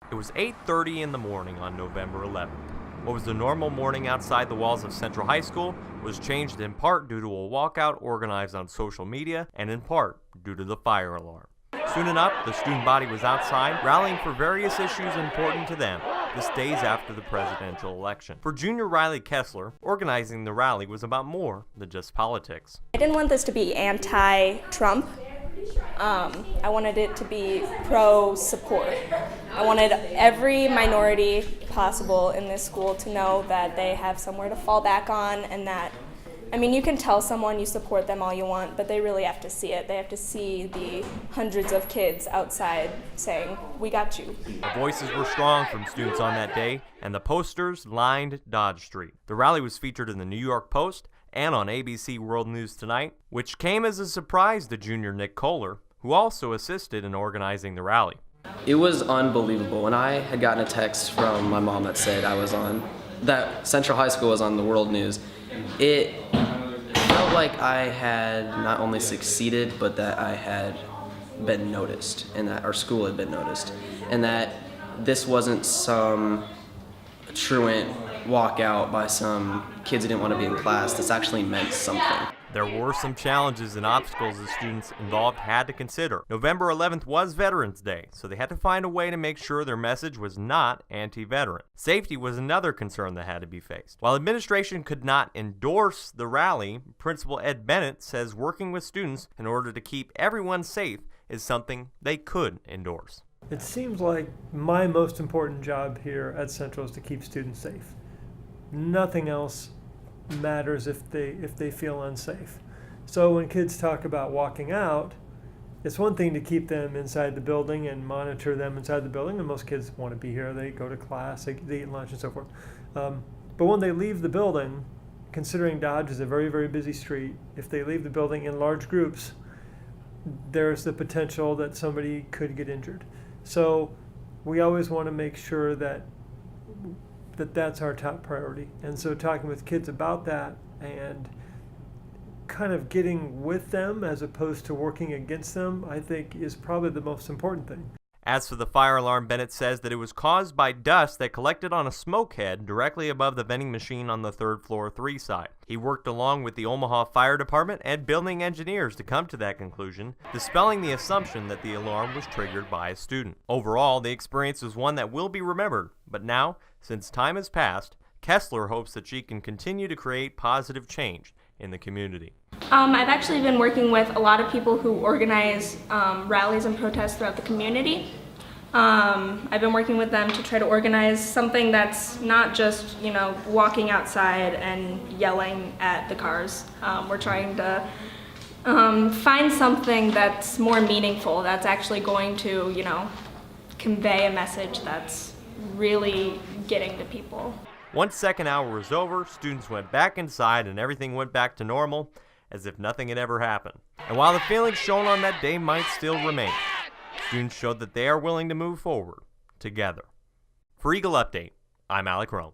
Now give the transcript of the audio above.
It was 8:30 in the morning on November 11th. What was a normal morning outside the walls of Central High School was changed in part due to a walkout organized on social media and in part due to the fire alarm. Soon enough, the student body was outside, rallying for various issues important to them, this days after the presidential election. For Junior Riley Kessler, organizing the rally was about more than just politics. I didn't want this to be anti-Trump. I wanted it to be pro-support. I wanted every minority possible in this school to know that they have somewhere to fall back on, and that, I mean, you can tell someone you support them all you want, but they really have to see it. They have to see the hundreds of kids outside saying, "We got you." The voices were strong from students on that day, and the posters lined Dodge Street. The rally was featured in the New York Post and on ABC World News Tonight, which came as a surprise to junior Nick Kohler, who also assisted in organizing the rally. It was unbelievable. When I had gotten a text from my mom that said that Central High School was on the World News, it felt like I had not only succeeded, but that I had been noticed, and that our school had been noticed, and that this wasn't some truant walkout by some kids who didn't want to be in class. This actually meant something. There were some challenges and obstacles the students involved had to consider. November 11th was Veterans Day, so they had to find a way to make sure their message was not anti-veteran. Safety was another concern that had to be faced. While administration could not endorse the rally, Principal Ed Bennett says working with students in order to keep everyone safe is something they could endorse. It seems like my most important job here at Central is to keep students safe. Nothing else matters if they feel unsafe. So when kids talk about walking out, it's one thing to keep them inside the building and monitor them inside the building, and most kids want to be here. They go to class, they eat lunch and so forth. But when they leave the building, considering Dodge is a very, very busy street, if they leave the building in large groups, there's the potential that somebody could get injured. So we always want to make sure that that's our top priority. And so talking with kids about that and kind of getting with them as opposed to working against them, I think is probably the most important thing. As for the fire alarm, Bennett says that it was caused by dust that collected on a smoke head directly above the vending machine on the third floor 3 side. He worked along with the Omaha Fire Department and building engineers to come to that conclusion, dispelling the assumption that the alarm was triggered by a student. Overall, the experience was one that will be remembered, but now, since time has passed, Kessler hopes that she can continue to create positive change in the community. I've actually been working with a lot of people who organize rallies and protests throughout the community. I've been working with them to try to organize something that's not just, walking outside and yelling at the cars. We're trying to find something that's more meaningful, that's actually going to, convey a message that's really getting to people. Once second hour was over, students went back inside and everything went back to normal, as if nothing had ever happened. And while the feelings shown on that day might still remain, students showed that they are willing to move forward together. For Eagle Update, I'm Alec Rome.